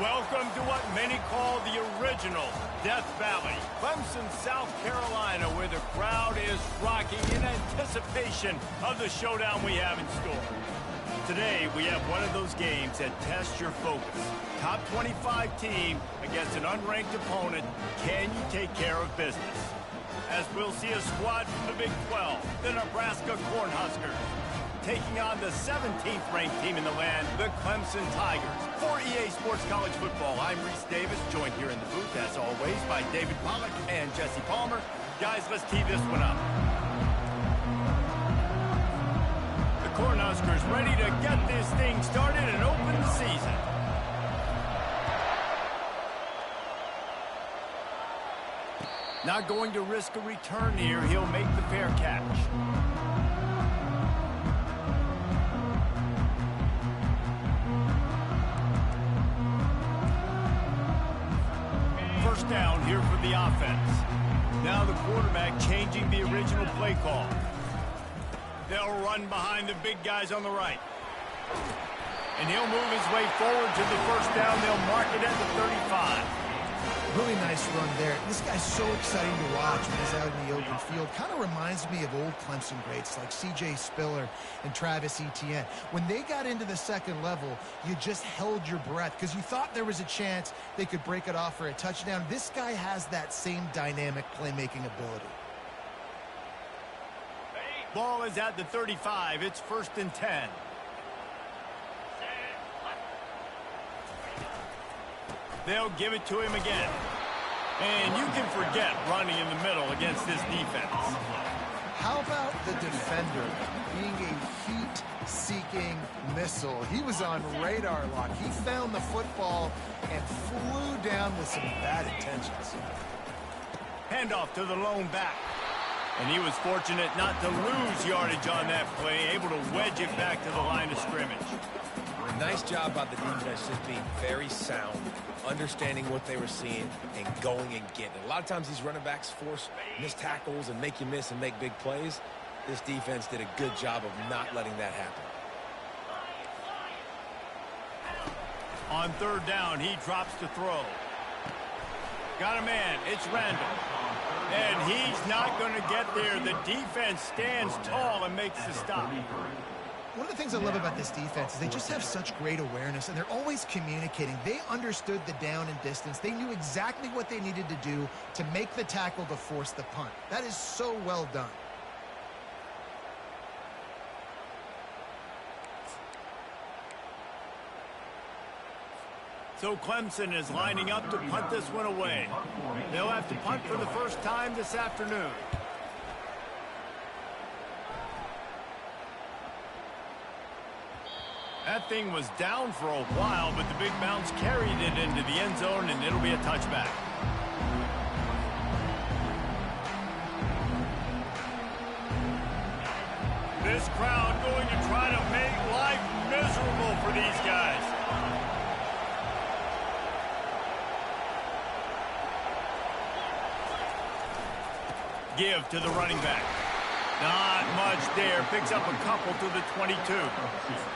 Welcome to what many call the original Death Valley, Clemson, South Carolina, where the crowd is rocking in anticipation of the showdown we have in store. Today, we have one of those games that tests your focus. Top 25 team against an unranked opponent. Can you take care of business? As we'll see a squad from the Big 12, the Nebraska Cornhuskers, taking on the 17th ranked team in the land, the Clemson Tigers. For EA Sports College Football, I'm Reese Davis, joined here in the booth, as always, by David Pollack and Jesse Palmer. Guys, let's tee this one up. The Cornhuskers ready to get this thing started and open the season. Not going to risk a return here. He'll make the fair catch. First down here for the offense. Now the quarterback changing the original play call. They'll run behind the big guys on the right. And he'll move his way forward to the first down. They'll mark it at the 35. Really nice run there. This guy's so exciting to watch when he's out in the open field. Kind of reminds me of old Clemson greats like C.J. Spiller and Travis Etienne. When they got into the second level, you just held your breath because you thought there was a chance they could break it off for a touchdown. This guy has that same dynamic playmaking ability. Ball is at the 35. It's 1st and 10. They'll give it to him again. And you can forget running in the middle against this defense. How about the defender being a heat-seeking missile? He was on radar lock. He found the football and flew down with some bad intentions. Handoff to the lone back. And he was fortunate not to lose yardage on that play, able to wedge it back to the line of scrimmage. Nice job by the defense just being very sound, understanding what they were seeing, and going and getting it. A lot of times these running backs force missed tackles and make you miss and make big plays. This defense did a good job of not letting that happen. On 3rd down, he drops to throw. Got a man. It's Randall. And he's not going to get there. The defense stands tall and makes the stop. One of the things I love about this defense is they just have such great awareness, and they're always communicating. They understood the down and distance. They knew exactly what they needed to do to make the tackle to force the punt. That is so well done. So Clemson is lining up to punt this one away. They'll have to punt for the first time this afternoon. That thing was down for a while, but the big bounce carried it into the end zone, and it'll be a touchback. This crowd going to try to make life miserable for these guys. Give to the running back. Not much there. Picks up a couple to the 22.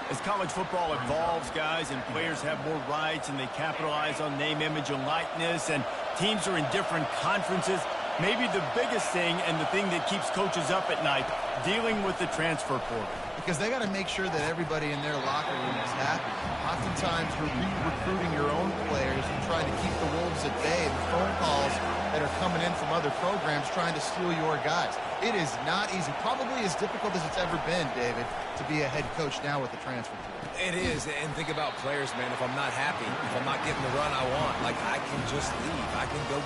As college football evolves, guys, and players have more rights and they capitalize on name, image, and likeness, and teams are in different conferences, maybe the biggest thing and the thing that keeps coaches up at night, dealing with the transfer portal. Because they got to make sure that everybody in their locker room is happy. Oftentimes, you're re-recruiting your own players and trying to keep the wolves at bay. The phone calls that are coming in from other programs trying to steal your guys. It is not easy. Probably as difficult as it's ever been, David, to be a head coach now with the transfer portal. It is, and think about players, man. If I'm not happy, if I'm not getting the run I want, like, I can just leave. I can go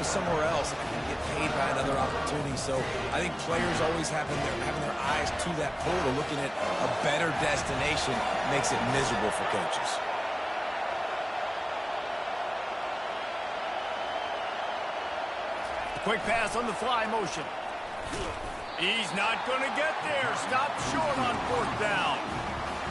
somewhere else. I can get paid by another opportunity. So I think players always having their eyes to that portal, looking at a better destination, makes it miserable for coaches. Quick pass on the fly motion. He's not going to get there. Stopped short on 4th down.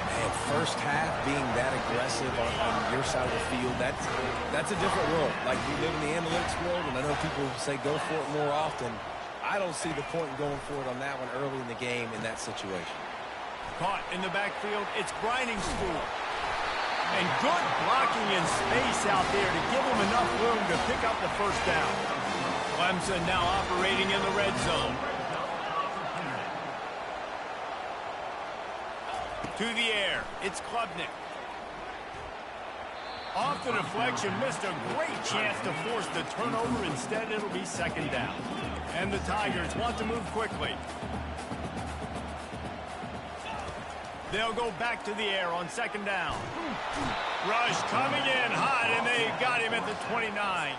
Man, first half being that aggressive on your side of the field, that's a different world. Like, we live in the analytics world, and I know people say go for it more often. I don't see the point in going for it on that one early in the game in that situation. Caught in the backfield. It's grinding school. And good blocking in space out there to give him enough room to pick up the first down. Clemson now operating in the red zone. To the air, it's Klubnik. Off the deflection, missed a great chance to force the turnover. Instead, it'll be second down. And the Tigers want to move quickly. They'll go back to the air on second down. Rush coming in hot, and they got him at the 29.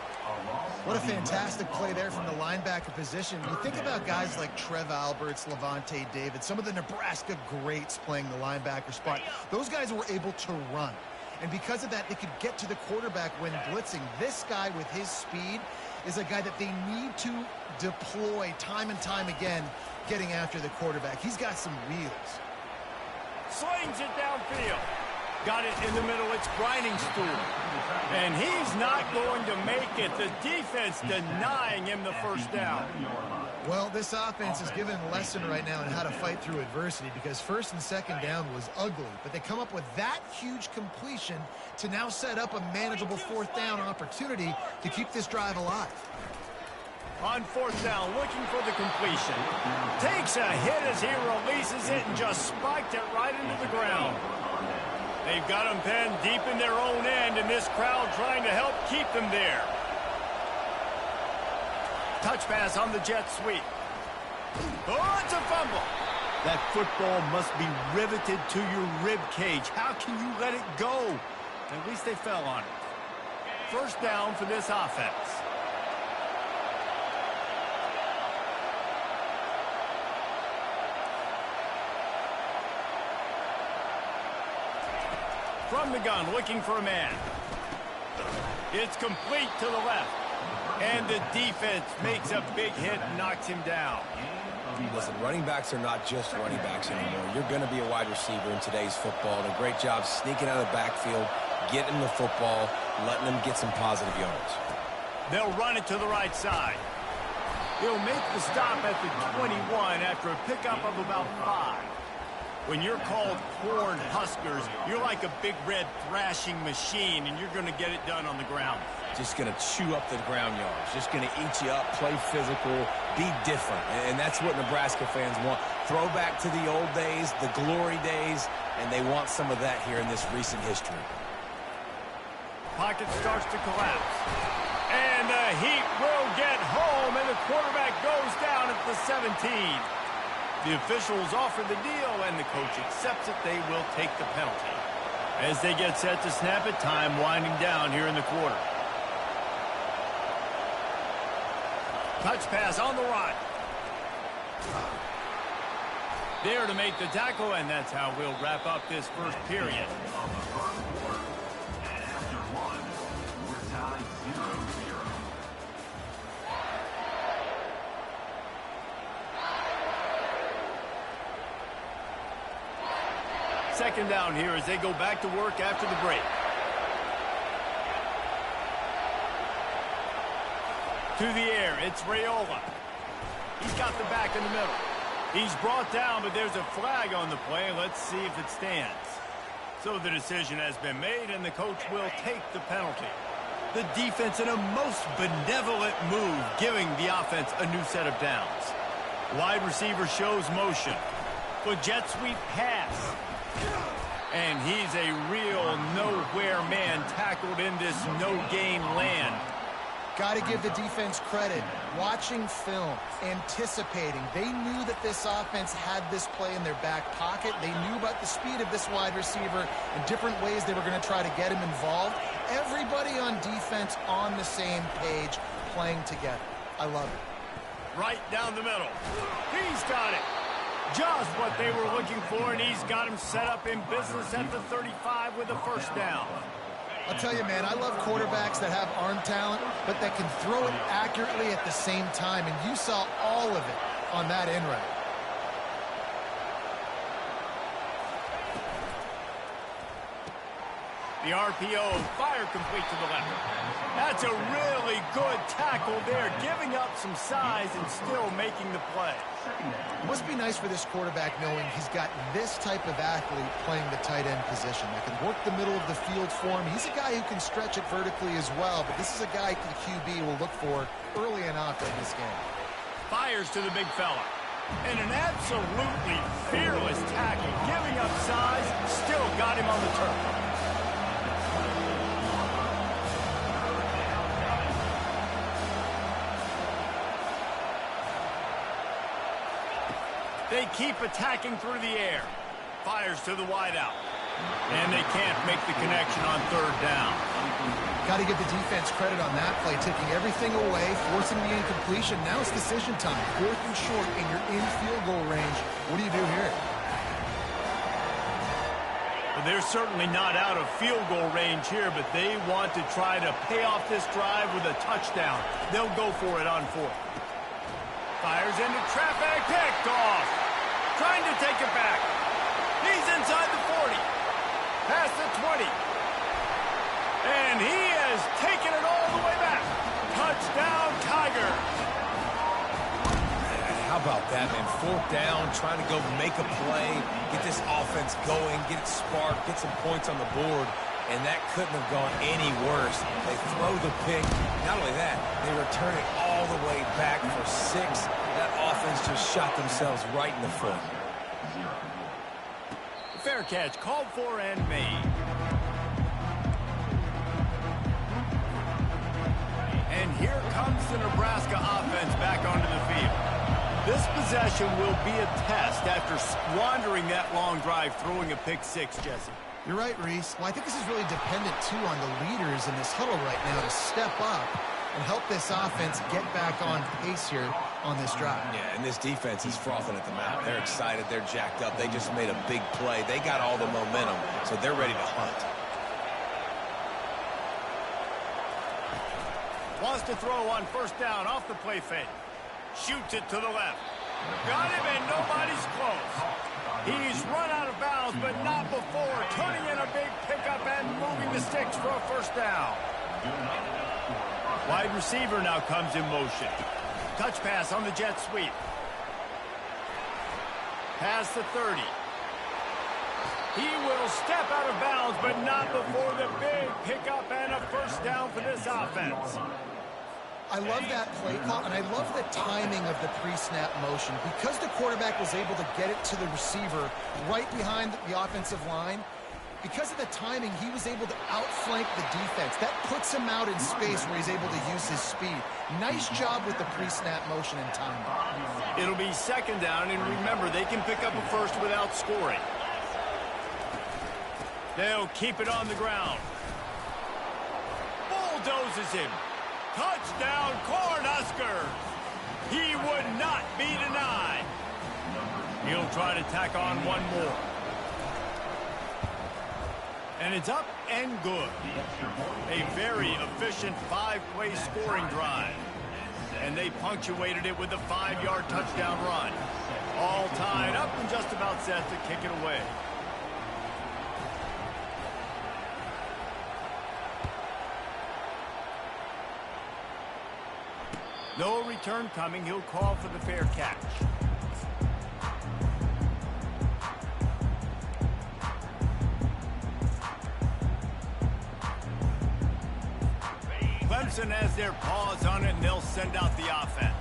What a fantastic play there from the linebacker position. You think about guys like Trev Alberts, Levante David, some of the Nebraska greats playing the linebacker spot. Those guys were able to run. And because of that, they could get to the quarterback when blitzing. This guy with his speed is a guy that they need to deploy time and time again, getting after the quarterback. He's got some wheels. Slings it downfield. Got it in the middle. It's grinding stool. And he's not going to make it. The defense denying him the first down. Well, this offense is given a lesson right now on how to fight through adversity, because first and second down was ugly, but they come up with that huge completion to now set up a manageable fourth down opportunity to keep this drive alive. On fourth down, looking for the completion. Takes a hit as he releases it and just spiked it right into the ground. They've got him penned deep in their own end, and this crowd trying to help keep them there. Touch pass on the jet sweep. Oh, it's a fumble. That football must be riveted to your rib cage. How can you let it go? At least they fell on it. First down for this offense. From the gun, looking for a man. It's complete to the left. And the defense makes a big hit and knocks him down. Listen, running backs are not just running backs anymore. You're going to be a wide receiver in today's football. And a great job sneaking out of the backfield, getting the football, letting them get some positive yards. They'll run it to the right side. He'll make the stop at the 21 after a pickup of about 5. When you're called Corn Huskers, you're like a big red thrashing machine, and you're going to get it done on the ground. Just going to chew up the ground yards. Just going to eat you up, play physical, be different. And that's what Nebraska fans want. Throwback to the old days, the glory days, and they want some of that here in this recent history. Pocket starts to collapse. And the Heat will get home, and the quarterback goes down at the 17. The officials offer the deal, and the coach accepts it. They will take the penalty. As they get set to snap it, time winding down here in the quarter. Touch pass on the right. There to make the tackle, and that's how we'll wrap up this first period. Second down here as they go back to work after the break. To the air, it's Raiola. He's got the back in the middle. He's brought down, but there's a flag on the play. Let's see if it stands. So the decision has been made, and the coach will take the penalty. The defense in a most benevolent move, giving the offense a new set of downs. Wide receiver shows motion. But jet sweep pass. And he's a real nowhere man tackled in this no-gain land. Got to give the defense credit. Watching film, anticipating. They knew that this offense had this play in their back pocket. They knew about the speed of this wide receiver and different ways they were going to try to get him involved. Everybody on defense on the same page, playing together. I love it. Right down the middle. He's got it. Just what they were looking for, and he's got him set up in business at the 35 with a first down. I'll tell you, man, I love quarterbacks that have arm talent, but that can throw it accurately at the same time, and you saw all of it on that in route. The RPO, fire complete to the left. That's a really good tackle there, giving up some size and still making the play. It must be nice for this quarterback knowing he's got this type of athlete playing the tight end position that can work the middle of the field for him. He's a guy who can stretch it vertically as well, but this is a guy the QB will look for early and often in this game. Fires to the big fella. And an absolutely fearless tackle, giving up size, still got him on the turf. They keep attacking through the air. Fires to the wideout. And they can't make the connection on third down. Got to give the defense credit on that play, taking everything away, forcing the incompletion. Now it's decision time. 4th and short, and you're in field goal range. What do you do here? Well, they're certainly not out of field goal range here, but they want to try to pay off this drive with a touchdown. They'll go for it on 4th. Fires into traffic, picked off. Trying to take it back. He's inside the 40. Past the 20. And he has taken it all the way back. Touchdown, Tigers. How about that, man? 4th down, trying to go make a play, get this offense going, get it sparked, get some points on the board, and that couldn't have gone any worse. They throw the pick. Not only that, they return it all the way back for 6. That offense just shot themselves right in the foot. Fair catch, called for and made. And here comes the Nebraska offense back onto the field. This possession will be a test after squandering that long drive, throwing a pick 6, Jesse. You're right, Reese. Well, I think this is really dependent, too, on the leaders in this huddle right now to step up and help this offense get back on pace here on this drive. Yeah, and this defense is frothing at the mouth. They're excited. They're jacked up. They just made a big play. They got all the momentum, so they're ready to hunt. Wants to throw on 1st down off the play fake. Shoots it to the left. Got him, and nobody's close. He's run out of bounds, but not before turning in a big pickup and moving the sticks for a 1st down. Wide receiver now comes in motion. Touch pass on the jet sweep. Past the 30. He will step out of bounds, but not before the big pickup and a 1st down for this offense. I love that play call, and I love the timing of the pre-snap motion. Because the quarterback was able to get it to the receiver right behind the offensive line, because of the timing, he was able to outflank the defense. That puts him out in space where he's able to use his speed. Nice job with the pre-snap motion and timing. It'll be 2nd down, and remember, they can pick up a 1st without scoring. They'll keep it on the ground. Bulldozes him. Touchdown, Cornhuskers! He would not be denied. He'll try to tack on one more. And it's up and good. A very efficient 5-play scoring drive. And they punctuated it with a 5-yard touchdown run. All tied up and just about set to kick it away. No return coming. He'll call for the fair catch. Clemson has their paws on it, and they'll send out the offense.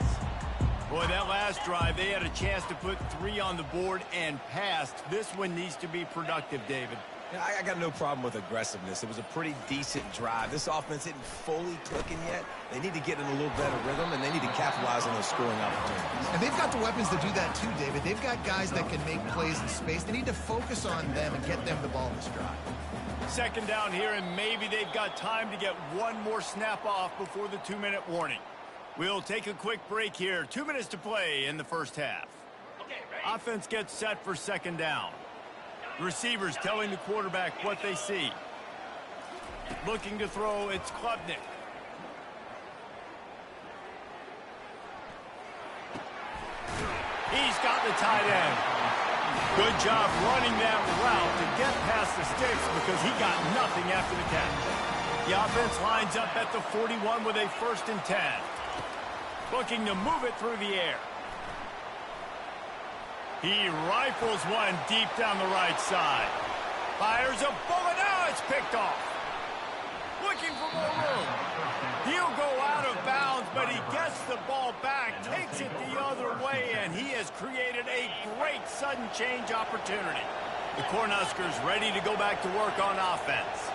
Boy, that last drive, they had a chance to put 3 on the board and passed. This one needs to be productive, David. Yeah, I got no problem with aggressiveness. It was a pretty decent drive. This offense isn't fully clicking yet. They need to get in a little better rhythm, and they need to capitalize on those scoring opportunities. And they've got the weapons to do that too, David. They've got guys that can make plays in space. They need to focus on them and get them the ball this drive. 2nd down here, and maybe they've got time to get one more snap off before the 2-minute warning. We'll take a quick break here. 2 minutes to play in the 1st half. Offense gets set for 2nd down. The receivers telling the quarterback what they see. Looking to throw, it's Klubnik. He's got the tight end. Good job running that route to get past the sticks because he got nothing after the catch. The offense lines up at the 41 with a 1st and 10. Looking to move it through the air. He rifles one deep down the right side. Fires a bullet. Now it's picked off. Looking for more room. He'll go out of bounds, but he gets the ball back, takes it the other way, and he has created a great sudden change opportunity. The Cornhuskers ready to go back to work on offense.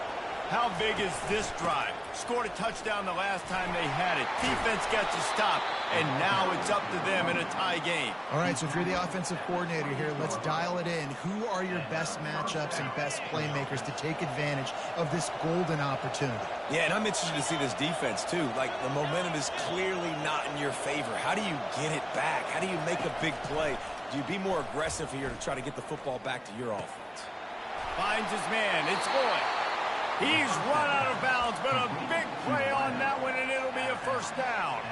How big is this drive? Scored a touchdown the last time they had it. Defense gets a stop, and now it's up to them in a tie game. All right, so if you're the offensive coordinator here, let's dial it in. Who are your best matchups and best playmakers to take advantage of this golden opportunity? Yeah, and I'm interested to see this defense, too. Like, the momentum is clearly not in your favor. How do you get it back? How do you make a big play? Do you be more aggressive here to try to get the football back to your offense? Finds his man. It's Lloyd. He's run out of bounds, but a big play on that one, and it'll be a 1st down.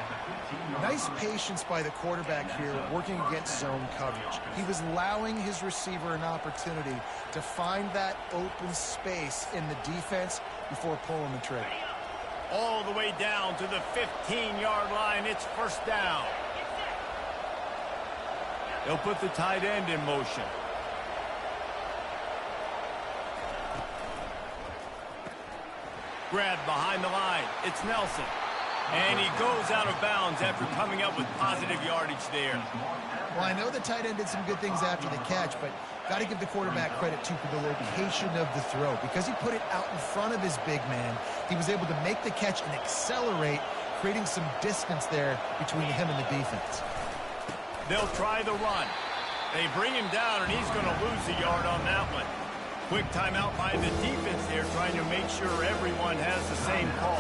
Nice patience by the quarterback here working against zone coverage. He was allowing his receiver an opportunity to find that open space in the defense before pulling the trigger. All the way down to the 15-yard line. It's 1st down. They'll put the tight end in motion. Grabbed behind the line. It's Nelson. And he goes out of bounds after coming up with positive yardage there. Well, I know the tight end did some good things after the catch, but got to give the quarterback credit, too, for the location of the throw. Because he put it out in front of his big man, he was able to make the catch and accelerate, creating some distance there between him and the defense. They'll try the run. They bring him down, and he's going to lose a yard on that one. Quick timeout by the defense there, trying to make sure everyone has the same call.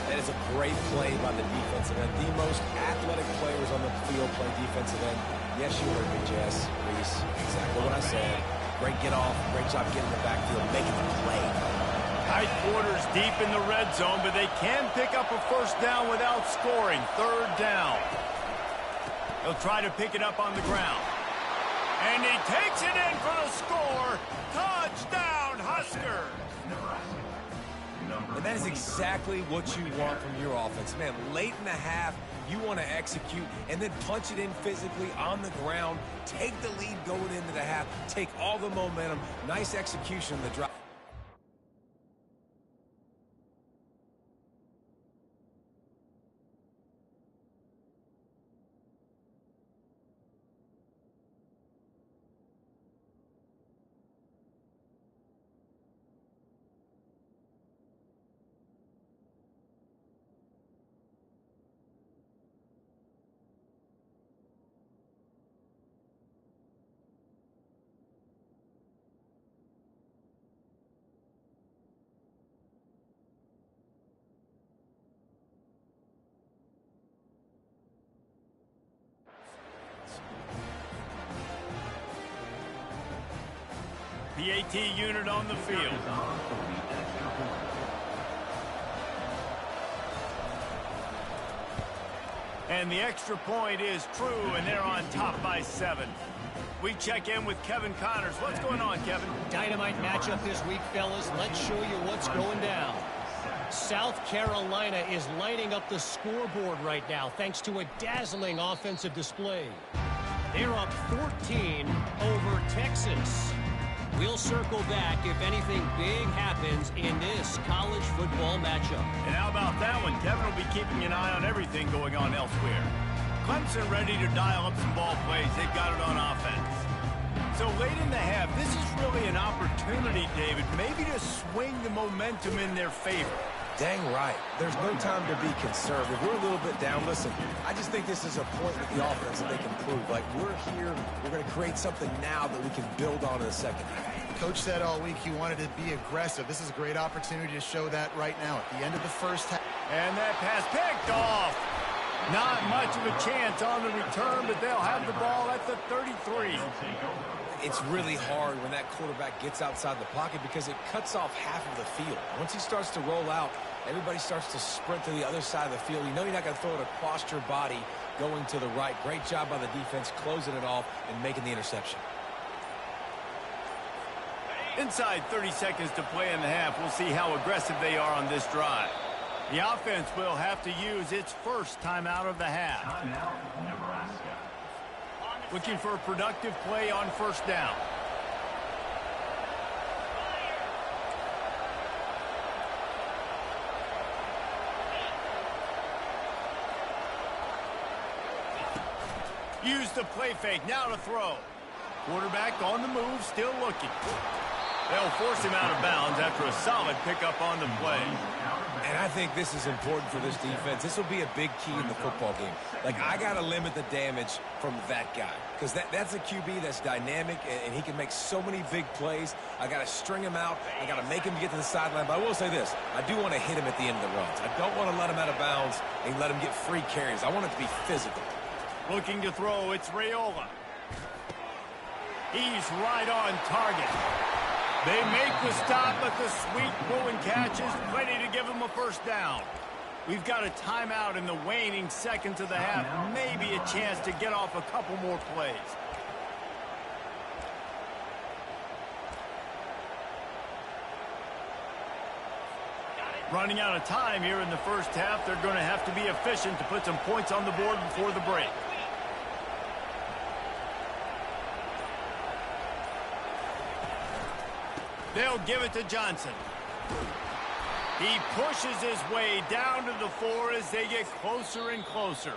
That is a great play by the defensive end. The most athletic players on the field play defensive end. Yes, you heard me, Jess, Reese. Exactly what I said. Great get off. Great job getting the backfield, making the play. Tight quarters deep in the red zone, but they can pick up a 1st down without scoring. 3rd down. They'll try to pick it up on the ground. And he takes it in for the score. Touchdown, Huskers! And that is exactly what you want from your offense. Man, late in the half, you want to execute and then punch it in physically on the ground. Take the lead going into the half. Take all the momentum. Nice execution on the drive. PAT unit on the field. And the extra point is true, and they're on top by 7. We check in with Kevin Connors. What's going on, Kevin? Dynamite matchup this week, fellas. Let's show you what's going down. South Carolina is lighting up the scoreboard right now thanks to a dazzling offensive display. They're up 14 over Texas. We'll circle back if anything big happens in this college football matchup. And how about that one? Kevin will be keeping an eye on everything going on elsewhere. Clemson ready to dial up some ball plays. They've got it on offense. So late in the half, this is really an opportunity, David, maybe to swing the momentum in their favor. Dang right. There's no time to be concerned. If we're a little bit down, listen, I just think this is a point with the offense that they can prove. Like, we're here, we're going to create something now that we can build on in the second half. Coach said all week he wanted to be aggressive. This is a great opportunity to show that right now at the end of the first half. And that pass picked off. Not much of a chance on the return, but they'll have the ball at the 33. It's really hard when that quarterback gets outside the pocket because it cuts off half of the field. Once he starts to roll out, everybody starts to sprint to the other side of the field. You know you're not going to throw it across your body going to the right. Great job by the defense closing it off and making the interception. Inside 30 seconds to play in the half. We'll see how aggressive they are on this drive. The offense will have to use its first timeout of the half. Looking for a productive play on first down. Use the play fake. Now to throw. Quarterback on the move, still looking. They'll force him out of bounds after a solid pickup on the play. And I think this is important for this defense. This will be a big key in the football game. Like, I got to limit the damage from that guy. Because that's a QB that's dynamic, and he can make so many big plays. I got to string him out. I got to make him get to the sideline. But I will say this. I do want to hit him at the end of the runs. I don't want to let him out of bounds and let him get free carries. I want it to be physical. Looking to throw, it's Raiola. He's right on target. They make the stop, but the sweet throw and catch is plenty to give them a first down. We've got a timeout in the waning seconds of the half. Maybe a chance to get off a couple more plays. Running out of time here in the first half. They're going to have to be efficient to put some points on the board before the break. They'll give it to Johnson. He pushes his way down to the 4 as they get closer and closer.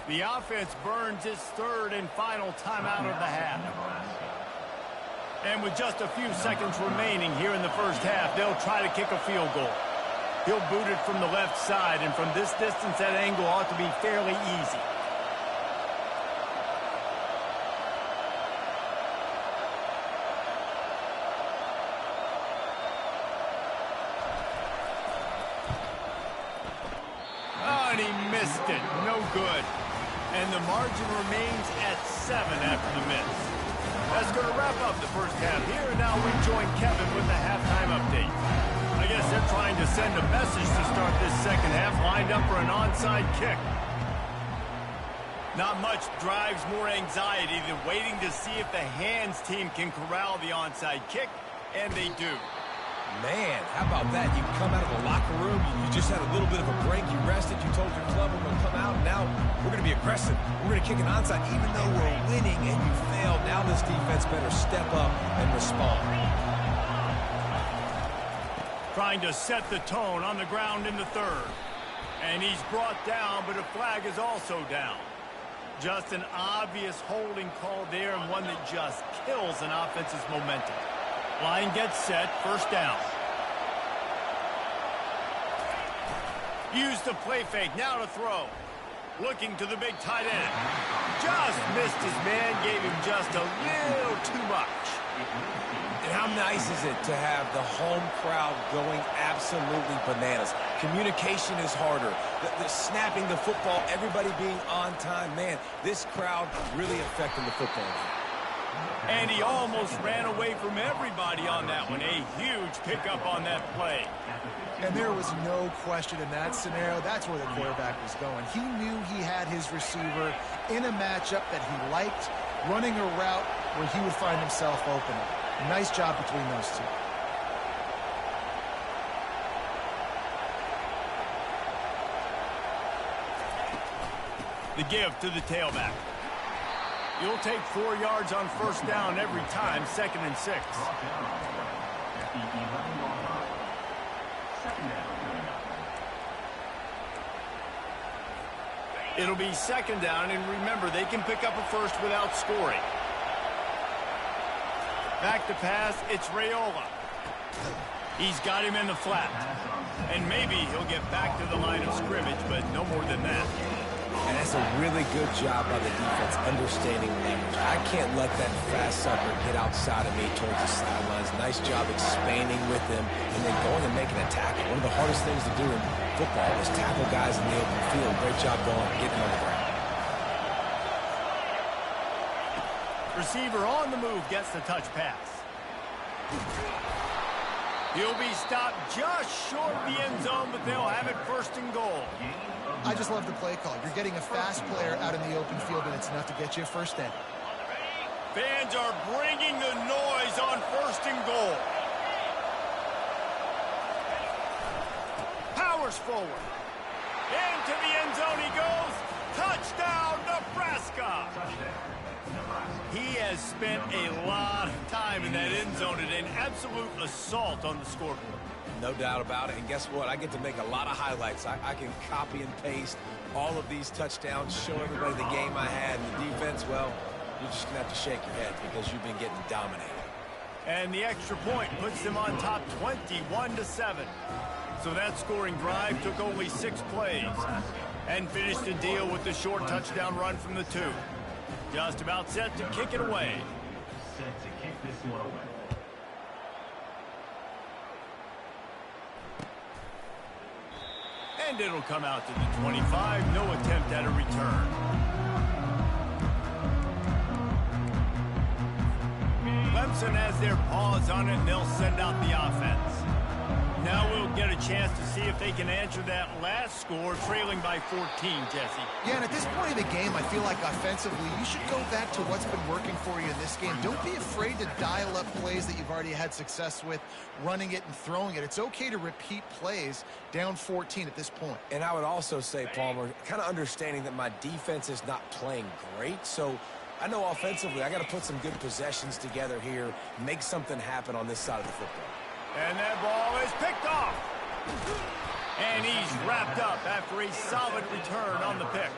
The offense burns its third and final timeout of the half. And with just a few seconds remaining here in the first half, they'll try to kick a field goal. He'll boot it from the left side, and from this distance, that angle ought to be fairly easy. And he missed it. No good. And the margin remains at 7 after the miss. That's going to wrap up the first half here. And now we join Kevin with the halftime update. I guess they're trying to send a message to start this second half, lined up for an onside kick. Not much drives more anxiety than waiting to see if the hands team can corral the onside kick, and they do. Man, how about that? You come out of the locker room, you just had a little bit of a break, you rested, you told your club we're going to come out, and now we're going to be aggressive. We're going to kick an onside, even though we're winning and you failed. Now this defense better step up and respond. Trying to set the tone on the ground in the third. And he's brought down, but a flag is also down. Just an obvious holding call there, and one that just kills an offense's momentum. Line gets set, first down. Use the play fake, now to throw. Looking to the big tight end. Just missed his man, gave him just a little too much. And how nice is it to have the home crowd going absolutely bananas? Communication is harder. The snapping the football, everybody being on time. Man, this crowd really affecting the football game. And he almost ran away from everybody on that one. A huge pickup on that play. And there was no question in that scenario. That's where the quarterback was going. He knew he had his receiver in a matchup that he liked, running a route where he would find himself open. Nice job between those two. The give to the tailback. You'll take 4 yards on first down every time, 2nd and 6. It'll be 2nd down, and remember, they can pick up a first without scoring. Back to pass, it's Raiola. He's got him in the flat. And maybe he'll get back to the line of scrimmage, but no more than that. And that's a really good job by the defense, understanding leverage. I can't let that fast sucker get outside of me towards the sidelines. Nice job expanding with him and then going and making a tackle. One of the hardest things to do in football is tackle guys in the open field. Great job going, getting on the ground. Receiver on the move gets the touch pass. He'll be stopped just short of the end zone, but they'll have it 1st and goal. I just love the play call. You're getting a fast player out in the open field, and it's enough to get you a first down. Fans are bringing the noise on 1st and goal. force forward. Into the end zone he goes. Touchdown, Nebraska! He has spent a lot of time in that end zone and an absolute assault on the scoreboard. No doubt about it. And guess what? I get to make a lot of highlights. I can copy and paste all of these touchdowns, show everybody the game I had. And the defense, well, you're just going to have to shake your head because you've been getting dominated. And the extra point puts them on top 21-7. So that scoring drive took only 6 plays and finished the deal with the short touchdown run from the 2. Just about set to kick it away. Set to kick this one away. And it'll come out to the 25. No attempt at a return. Clemson has their paws on it, and they'll send out the offense. Now we'll get a chance to see if they can answer that last score, trailing by 14, Jesse. Yeah, and at this point of the game, I feel like offensively, you should go back to what's been working for you in this game. Don't be afraid to dial up plays that you've already had success with, running it and throwing it. It's okay to repeat plays down 14 at this point. And I would also say, Palmer, kind of understanding that my defense is not playing great, so I know offensively I got to put some good possessions together here, make something happen on this side of the football. And that ball is picked off. And he's wrapped up after a solid return on the pick.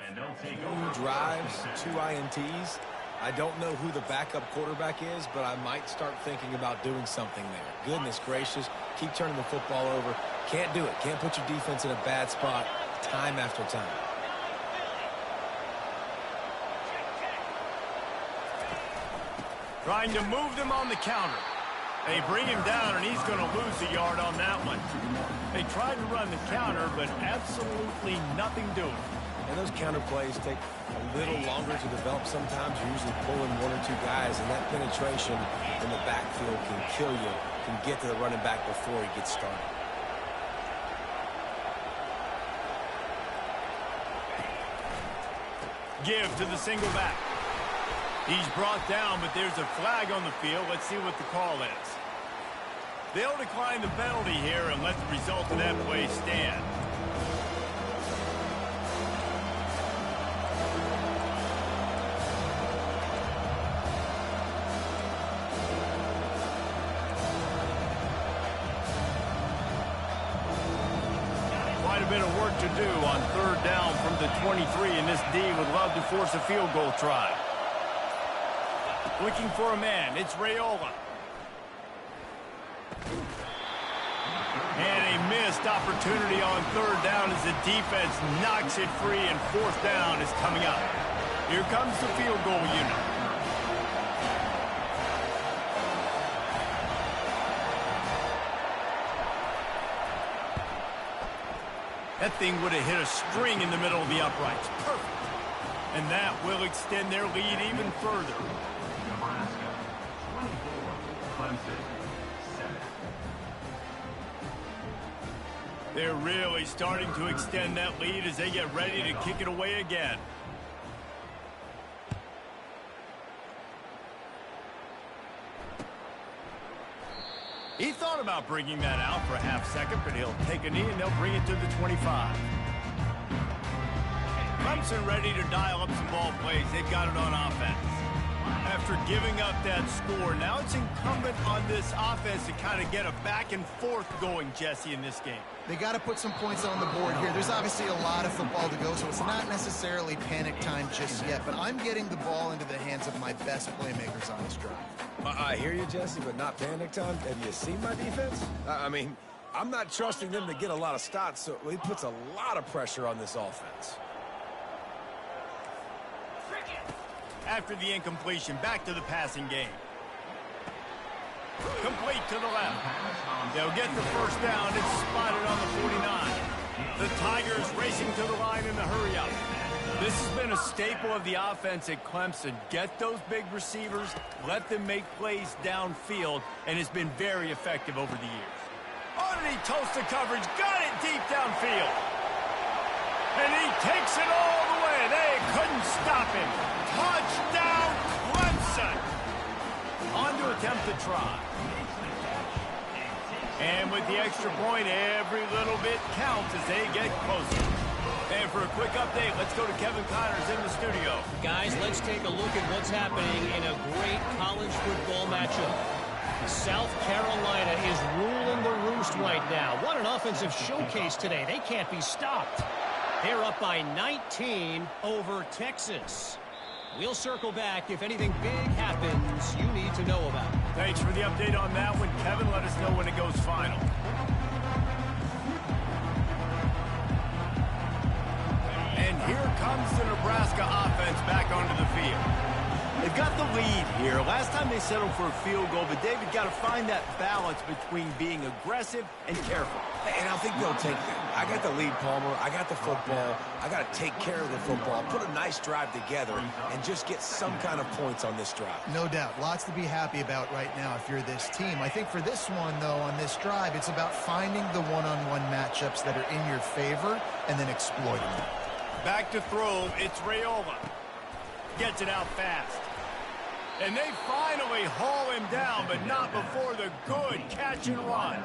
And they'll take over. 2 drives, 2 INTs. I don't know who the backup quarterback is, but I might start thinking about doing something there. Goodness gracious, keep turning the football over. Can't do it. Can't put your defense in a bad spot time after time. Trying to move them on the counter. They bring him down, and he's going to lose a yard on that one. They tried to run the counter, but absolutely nothing doing. And those counter plays take a little longer to develop sometimes. You're usually pulling 1 or 2 guys, and that penetration in the backfield can kill you, can get to the running back before he gets started. Give to the single back. He's brought down, but there's a flag on the field. Let's see what the call is. They'll decline the penalty here and let the result of that play stand. Quite a bit of work to do on 3rd down from the 23, and this D would love to force a field goal try. Looking for a man, it's Raiola. And a missed opportunity on 3rd down as the defense knocks it free, and 4th down is coming up. Here comes the field goal unit. That thing would have hit a string in the middle of the uprights. Perfect. And that will extend their lead even further. Nebraska 24, Clemson 7. They're really starting to extend that lead as they get ready to kick it away again. He thought about bringing that out for a half second, but he'll take a knee and they'll bring it to the 25. Clemson ready to dial up some ball plays. They've got it on offense. After giving up that score, now it's incumbent on this offense to kind of get a back and forth going, Jesse, in this game. They got to put some points on the board here. There's obviously a lot of football to go, so it's not necessarily panic time just yet, but I'm getting the ball into the hands of my best playmakers on this drive. I hear you, Jesse, but not panic time. Have you seen my defense? I mean, I'm not trusting them to get a lot of stops, so it puts a lot of pressure on this offense. After the incompletion, back to the passing game. Complete to the left. They'll get the first down. It's spotted on the 49. The Tigers racing to the line in the hurry-up. This has been a staple of the offense at Clemson. Get those big receivers, let them make plays downfield, and it's been very effective over the years. Underneath toasted coverage, got it deep downfield. And he takes it all the way. They couldn't stop him. Touchdown, Clemson. On to attempt the try. And with the extra point, every little bit counts as they get closer. And for a quick update, let's go to Kevin Connors in the studio. Guys, let's take a look at what's happening in a great college football matchup. South Carolina is ruling the roost right now. What an offensive showcase today. They can't be stopped. They're up by 19 over Texas. We'll circle back if anything big happens you need to know about. Thanks for the update on that one, Kevin. Let us know when it goes final. And here comes the Nebraska offense back onto the field. They've got the lead here. Last time they settled for a field goal, but David got to find that balance between being aggressive and careful. And I think they'll take that. I got the lead, Palmer. I got the football. I got to take care of the football, put a nice drive together, and just get some kind of points on this drive. No doubt. Lots to be happy about right now if you're this team. I think for this one, though, on this drive, it's about finding the one-on-one matchups that are in your favor and then exploiting them. Back to throw. It's Raiola. Gets it out fast. And they finally haul him down, but not before the good catch and run.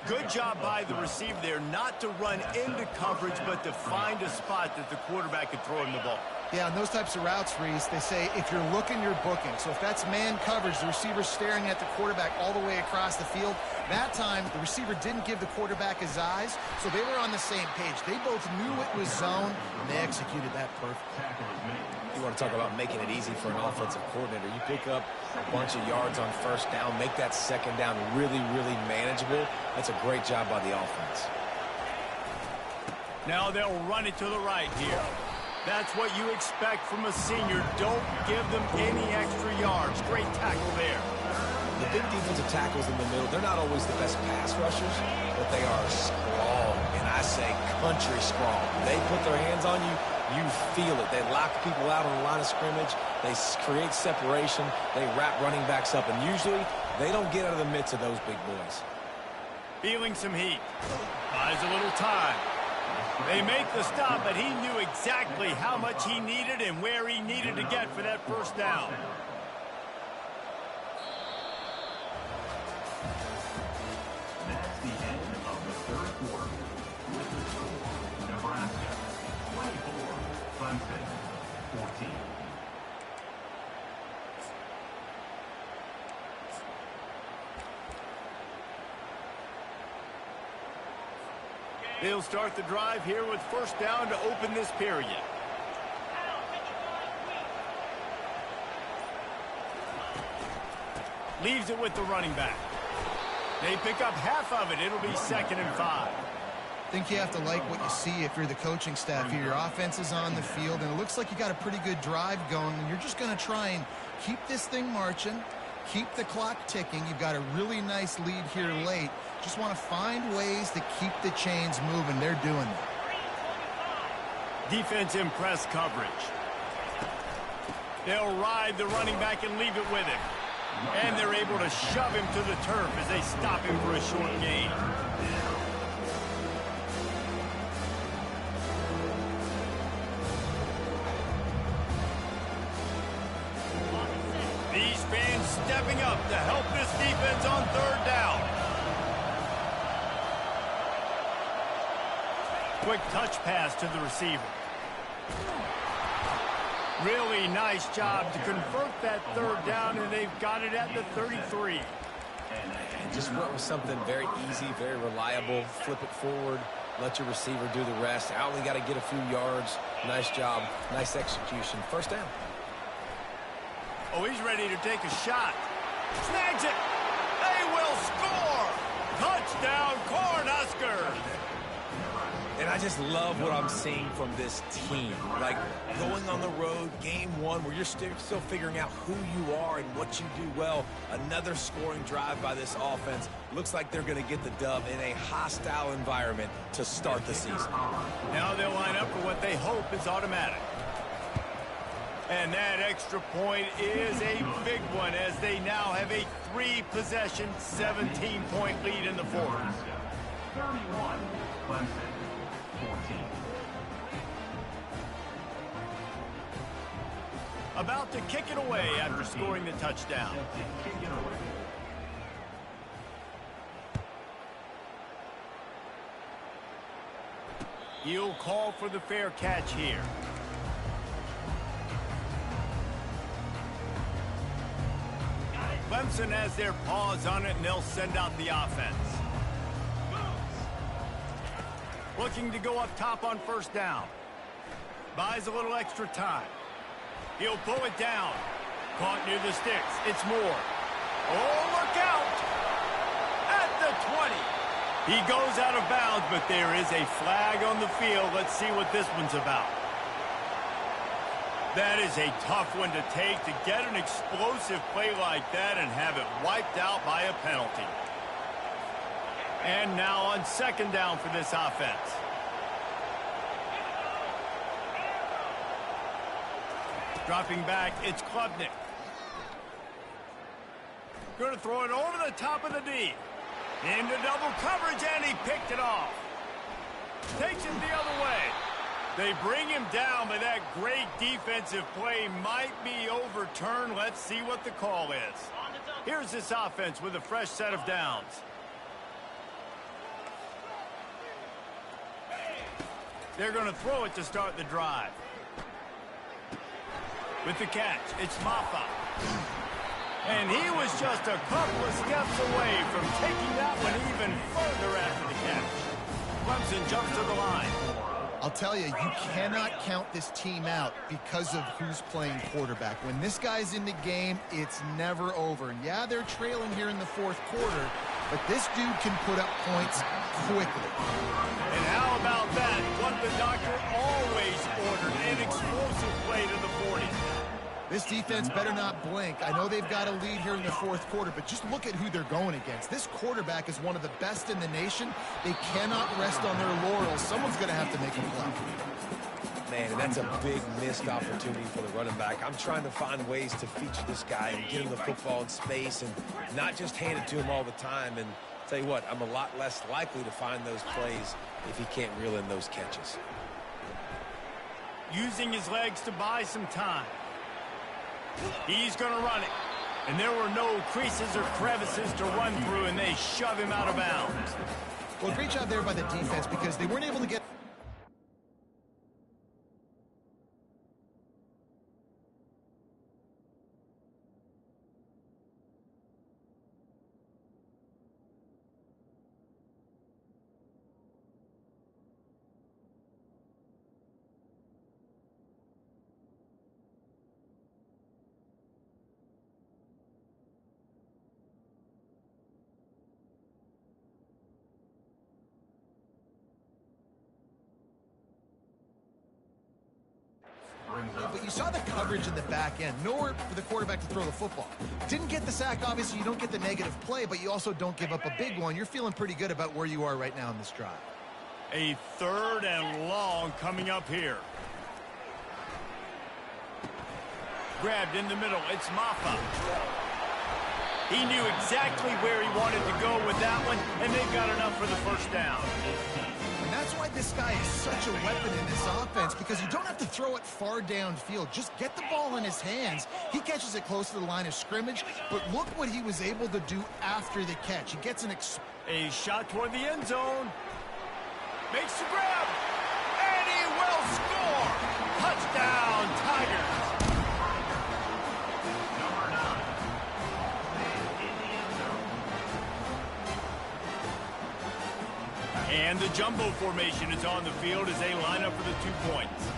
Good job by the receiver there not to run into coverage, but to find a spot that the quarterback could throw him the ball. Yeah, on those types of routes, Reese, they say if you're looking, you're booking. So if that's man coverage, the receiver's staring at the quarterback all the way across the field. That time, the receiver didn't give the quarterback his eyes, so they were on the same page. They both knew it was zone, and they executed that perfectly. You want to talk about making it easy for an offensive coordinator. You pick up a bunch of yards on first down, make that second down really, really manageable. That's a great job by the offense. Now they'll run it to the right here. That's what you expect from a senior. Don't give them any extra yards. Great tackle there. The big defensive tackles in the middle, they're not always the best pass rushers, but they are strong, and I say country strong. They put their hands on you, you feel it. They lock people out on the line of scrimmage. They create separation. They wrap running backs up, and usually they don't get out of the midst of those big boys. Feeling some heat. Buys a little time. They make the stop, but he knew exactly how much he needed and where he needed to get for that first down. That's the end of the third quarter. With the score, Nebraska 24, Clemson 14. They'll start the drive here with first down to open this period. Leaves it with the running back. They pick up half of it. It'll be 2nd and 5. I think you have to like what you see if you're the coaching staff here. Your offense is on the field, and it looks like you got a pretty good drive going, and you're just going to try and keep this thing marching, keep the clock ticking. You've got a really nice lead here late. Just want to find ways to keep the chains moving. They're doing that. Defense in press coverage. They'll ride the running back and leave it with him. And they're able to shove him to the turf as they stop him for a short gain. These fans stepping up to help this defense on third down. Quick touch pass to the receiver. Really nice job to convert that third down, and they've got it at the 33. And just went with something very easy, very reliable. Flip it forward, let your receiver do the rest. I only got to get a few yards. Nice job, nice execution. First down. Oh, he's ready to take a shot. Snags it. They will score. Touchdown, Cornhuskers. And I just love what I'm seeing from this team. Like, going on the road, game one, where you're still figuring out who you are and what you do well. Another scoring drive by this offense. Looks like they're going to get the dub in a hostile environment to start the season. Now they'll line up for what they hope is automatic. And that extra point is a big one, as they now have a 3-possession, 17-point lead in the fourth. 31, Clemson 14. About to kick it away after scoring the touchdown. Kick it away. He'll call for the fair catch here. Clemson has their paws on it, and they'll send out the offense. Looking to go up top on first down. Buys a little extra time. He'll pull it down. Caught near the sticks. It's Moore. Oh, look out! At the 20. He goes out of bounds, but there is a flag on the field. Let's see what this one's about. That is a tough one to take, to get an explosive play like that and have it wiped out by a penalty. And now on second down for this offense. Dropping back, it's Klubnik. Going to throw it over the top of the D. Into double coverage, and he picked it off. Takes it the other way. They bring him down, but that great defensive play might be overturned. Let's see what the call is. Here's this offense with a fresh set of downs. They're going to throw it to start the drive. With the catch, it's Maffa. And he was just a couple of steps away from taking that one even further after the catch. Clemson jumps to the line. I'll tell you, you cannot count this team out because of who's playing quarterback. When this guy's in the game, it's never over. And yeah, they're trailing here in the fourth quarter, but this dude can put up points quickly. And how about that? What the doctor always ordered, an explosive play to the 40. This defense better not blink. I know they've got a lead here in the fourth quarter, but just look at who they're going against. This quarterback is one of the best in the nation. They cannot rest on their laurels. Someone's going to have to make a play. Man, and that's a big missed opportunity for the running back. I'm trying to find ways to feature this guy and get him the football in space and not just hand it to him all the time. And tell you what, I'm a lot less likely to find those plays if he can't reel in those catches. Using his legs to buy some time. He's going to run it. And there were no creases or crevices to run through, and they shove him out of bounds. Well, great job there by the defense because they weren't able to get... But you saw the coverage in the back end. Nowhere for the quarterback to throw the football. Didn't get the sack, obviously. You don't get the negative play, but you also don't give up a big one. You're feeling pretty good about where you are right now in this drive. A third and long coming up here. Grabbed in the middle. It's Maffa. He knew exactly where he wanted to go with that one, and they got enough for the first down. And that's why this guy is such a weapon in this offense, because you don't have to throw it far downfield. Just get the ball in his hands. He catches it close to the line of scrimmage, but look what he was able to do after the catch. He gets a shot toward the end zone. Makes the grab, and he will score. Touchdown, Tigers. And the jumbo formation is on the field as they line up for the 2 points.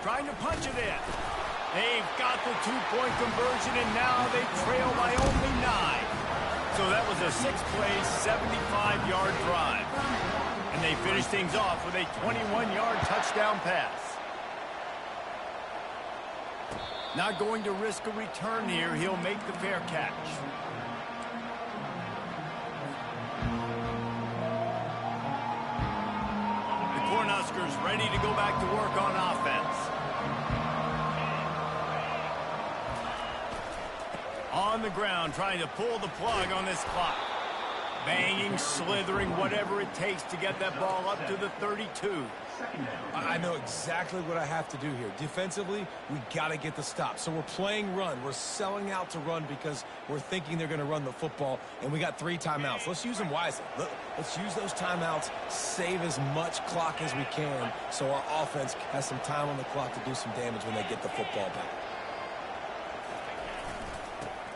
Trying to punch it in. They've got the 2-point conversion, and now they trail by only 9. So that was a 6-play, 75-yard drive. And they finish things off with a 21-yard touchdown pass. Not going to risk a return here. He'll make the fair catch. The Cornhuskers ready to go back to work on offense. On the ground, trying to pull the plug on this clock. Banging, slithering, whatever it takes to get that ball up to the 32. I know exactly what I have to do here. Defensively, we got to get the stop. So we're playing run. We're selling out to run because we're thinking they're going to run the football, and we got 3 timeouts. Let's use them wisely. Let's use those timeouts, save as much clock as we can so our offense has some time on the clock to do some damage when they get the football back.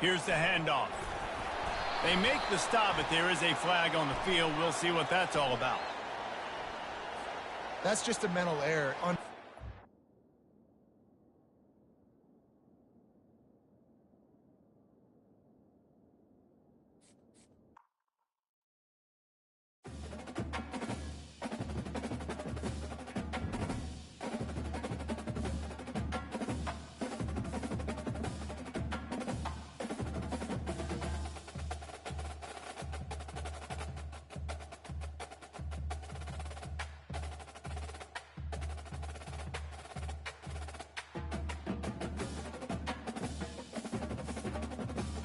Here's the handoff. They make the stop, but there is a flag on the field. We'll see what that's all about. That's just a mental error.